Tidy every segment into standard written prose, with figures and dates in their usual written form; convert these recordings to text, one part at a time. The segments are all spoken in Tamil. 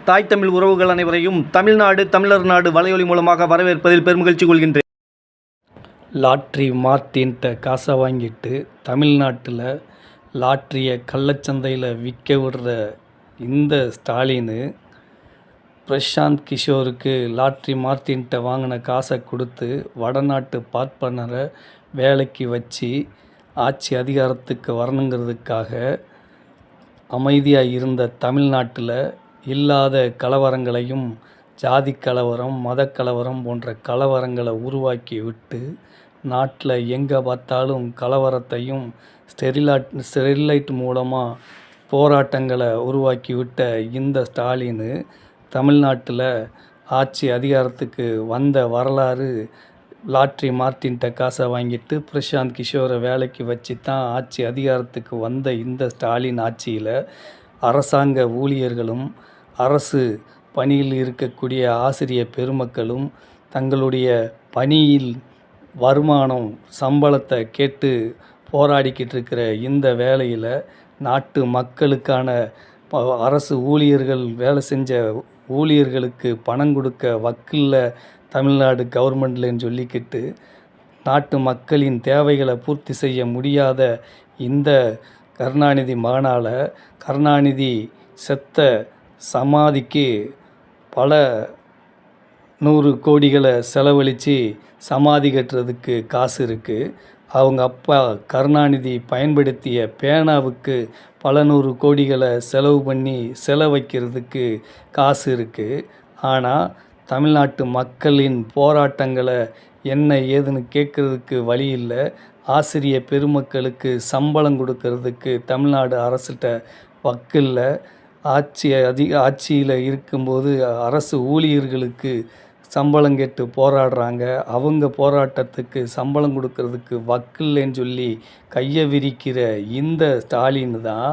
தாய் தமிழ் உறவுகள் அனைவரையும் தமிழ்நாடு தமிழர் நாடு வலையொலி மூலமாக வரவேற்பதில் பெருமகிழ்ச்சி கொள்கின்றேன். லாட்ரி மார்ட்டின்ட்ட காசை வாங்கிட்டு தமிழ்நாட்டில் லாட்ரியை கள்ளச்சந்தையில் விற்க விடுற இந்த ஸ்டாலின் பிரசாந்த் கிஷோருக்கு லாட்ரி மார்ட்டின்ட்ட வாங்கின காசை கொடுத்து வடநாட்டு பார்ப்பனரை வேலைக்கு வச்சு ஆட்சி அதிகாரத்துக்கு வரணுங்கிறதுக்காக அமைதியாக இருந்த தமிழ்நாட்டில் இல்லாத கலவரங்களையும் ஜாதி கலவரம், மத கலவரம் போன்ற கலவரங்களை உருவாக்கி விட்டு நாட்டில் எங்கே பார்த்தாலும் கலவரத்தையும் ஸ்டெரிலைட் மூலமாக போராட்டங்களை உருவாக்கி விட்ட இந்த ஸ்டாலின் தமிழ்நாட்டில் ஆட்சி அதிகாரத்துக்கு வந்த வரலாறு லாட்ரி மார்ட்டின்ட்ட காசை வாங்கிட்டு பிரசாந்த் கிஷோரை வேலைக்கு வச்சு தான் ஆட்சி அதிகாரத்துக்கு வந்த இந்த ஸ்டாலின் ஆட்சியில் அரசாங்க ஊழியர்களும் அரசு பணியில் இருக்கக்கூடிய ஆசிரியர் பெருமக்களும் தங்களுடைய பணியில் வருமானம் சம்பளத்தை கேட்டு போராடிக்கிட்டு இருக்கிற இந்த வேளையில் நாட்டு மக்களுக்கான அரசு ஊழியர்கள் வேலை செஞ்ச ஊழியர்களுக்கு பணம் கொடுக்க வக்கில்ல தமிழ்நாடு கவர்மெண்ட்லன்னு சொல்லிக்கிட்டு நாட்டு மக்களின் தேவைகளை பூர்த்தி செய்ய முடியாத இந்த கருணாநிதி மகனால் கருணாநிதி செத்த சமாதிக்கு பல 100 கோடிகளை செலவழித்து சமாதி கட்டுறதுக்கு காசு இருக்குது. அவங்க அப்பா கருணாநிதி பயன்படுத்திய பேனாவுக்கு பல 100 கோடிகளை செலவு பண்ணி வைக்கிறதுக்கு காசு இருக்குது. ஆனால் தமிழ்நாட்டு மக்களின் போராட்டங்களை என்ன ஏதுன்னு கேட்குறதுக்கு வழி இல்லை. ஆசிரியர் பெருமக்களுக்கு சம்பளம் கொடுக்கறதுக்கு தமிழ்நாடு அரசுகிட்ட வக்கில்ல. ஆட்சியில் இருக்கும்போது அரசு ஊழியர்களுக்கு சம்பளம் கேட்டு போராடுறாங்க. அவங்க போராட்டத்துக்கு சம்பளம் கொடுக்கறதுக்கு வக்கில்லைன்னு சொல்லி கையை விரிக்கிற இந்த ஸ்டாலின் தான்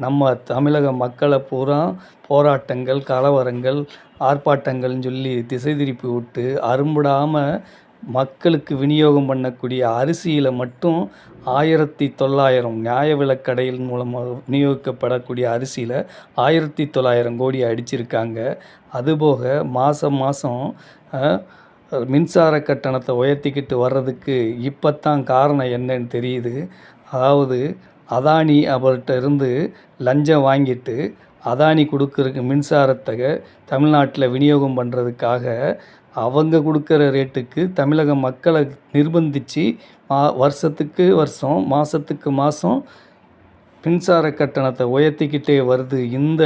நம்ம தமிழக மக்களை பூரா போராட்டங்கள், கலவரங்கள், ஆர்ப்பாட்டங்கள்னு சொல்லி திசை திருப்பி விட்டு அரும்பிடாமல் மக்களுக்கு விநியோகம் பண்ணக்கூடிய அரிசியில் மட்டும் 1900 நியாய விலைக்கடையில் மூலமாக விநியோகிக்கப்படக்கூடிய அரிசியில் 1900 கோடி அடிச்சிருக்காங்க. அதுபோக மாதம் மின்சார கட்டணத்தை உயர்த்திக்கிட்டு வர்றதுக்கு இப்போ தான் காரணம் என்னன்னு தெரியுது. அதாவது அதானி அவர்கிட்ட இருந்து லஞ்சம் வாங்கிட்டு அதானி கொடுக்குறக்கு மின்சாரத்தை தமிழ்நாட்டில் விநியோகம் பண்ணுறதுக்காக அவங்க கொடுக்குற ரேட்டுக்கு தமிழக மக்களை நிர்பந்தித்து வருஷத்துக்கு வருஷம் மாதத்துக்கு மாதம் மின்சார கட்டணத்தை உயர்த்திக்கிட்டே வருது. இந்த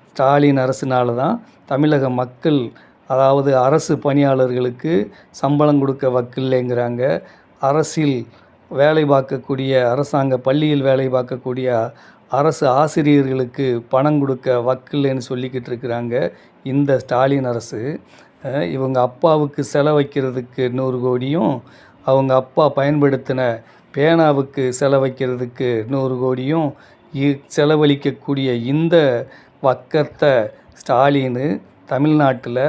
ஸ்டாலின் அரசுனால தான் தமிழக மக்கள், அதாவது அரசு பணியாளர்களுக்கு சம்பளம் கொடுக்க வக்கில்லைங்கிறாங்க. அரசில் வேலை பார்க்கக்கூடிய அரசாங்க பள்ளியில் வேலை பார்க்கக்கூடிய அரசு ஆசிரியர்களுக்கு பணம் கொடுக்க வக்கில்லைன்னு சொல்லிக்கிட்டு இருக்கிறாங்க இந்த ஸ்டாலின் அரசு. இவங்க அப்பாவுக்கு செலவைக்கிறதுக்கு 100 கோடியும், அவங்க அப்பா பயன்படுத்தின பேனாவுக்கு செலவைக்கிறதுக்கு 100 கோடியும் செலவழிக்கக்கூடிய இந்த வக்கத்தை ஸ்டாலின் தமிழ்நாட்டில்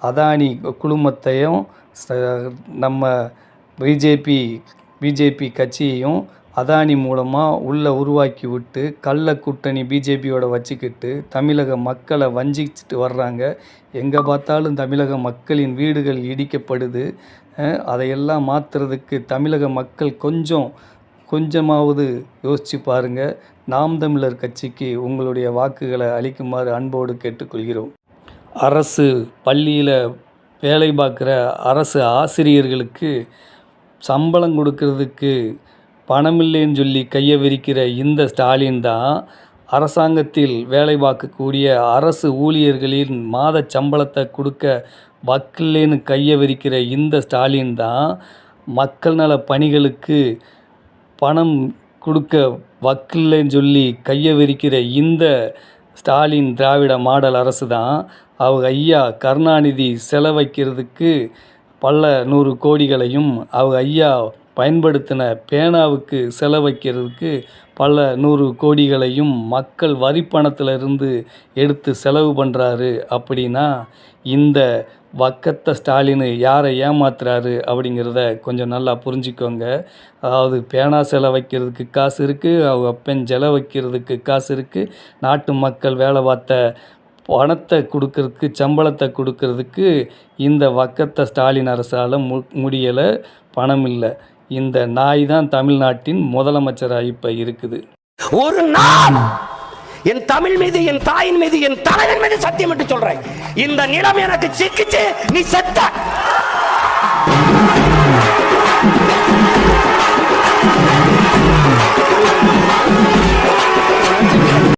அதானி குழுமத்தையும் நம்ம பிஜேபி கட்சியையும் அதானி மூலமாக உள்ளே உருவாக்கி விட்டு கள்ள கூட்டணி பிஜேபியோட வச்சுக்கிட்டு தமிழக மக்களை வஞ்சிச்சுட்டு வர்றாங்க. எங்கே பார்த்தாலும் தமிழக மக்களின் வீடுகள் இடிக்கப்படுது. அதையெல்லாம் மாற்றுறதுக்கு தமிழக மக்கள் கொஞ்சமாவது யோசித்து பாருங்கள். நாம் தமிழர் கட்சிக்கு உங்களுடைய வாக்குகளை அளிக்குமாறு அன்போடு கேட்டுக்கொள்கிறோம். அரசு பள்ளியில் வேலை பார்க்குற அரசு ஆசிரியர்களுக்கு சம்பளம் கொடுக்கறதுக்கு பணமில்லைன்னு சொல்லி கையை விரிக்கிற இந்த ஸ்டாலின் தான் அரசாங்கத்தில் வேலை பார்க்கக்கூடிய அரசு ஊழியர்களின் மாத சம்பளத்தை கொடுக்க வக்கில்லைன்னு கையை விரிக்கிற இந்த ஸ்டாலின் தான் மக்கள் நல பணிகளுக்கு பணம் கொடுக்க வக்கில்லைன்னு சொல்லி கையை விரிக்கிற இந்த ஸ்டாலின் திராவிட மாடல் அரசு தான் அவங்க ஐயா கருணாநிதி செலவைக்கிறதுக்கு பல 100 கோடிகளையும், அவங்க ஐயா பயன்படுத்தின பேனாவுக்கு செலவைக்கிறதுக்கு பல 100 கோடிகளையும் மக்கள் வரிப்பணத்திலிருந்து எடுத்து செலவு பண்ணுறாரு. அப்படின்னா இந்த வக்கத்த ஸ்டாலின் யாரை ஏமாத்துறாரு அப்படிங்கிறத கொஞ்சம் நல்லா புரிஞ்சுக்கோங்க. அதாவது பேனா செலவைக்கிறதுக்கு காசு இருக்குது, அவங்க அப்பன் செலவைக்கிறதுக்கு காசு இருக்குது, நாட்டு மக்கள் வேலை பார்த்த பணத்தை கொடுக்கறதுக்கு, சம்பளத்தை கொடுக்கறதுக்கு இந்த வக்கத்த ஸ்டாலின் அரசால் முடியலை. பணம் இல்லை. இந்த நாய் தான் தமிழ்நாட்டின் முதலமைச்சராக இப்போ இருக்குது. ஒரு நாள் என் தமிழ் மீது, என் தாயின் மீது, என் தலைவன் மீது சத்தியம் என்று சொல்றேன், இந்த நிலம் எனக்கு சிக்கிச்சு, நீ செத்த.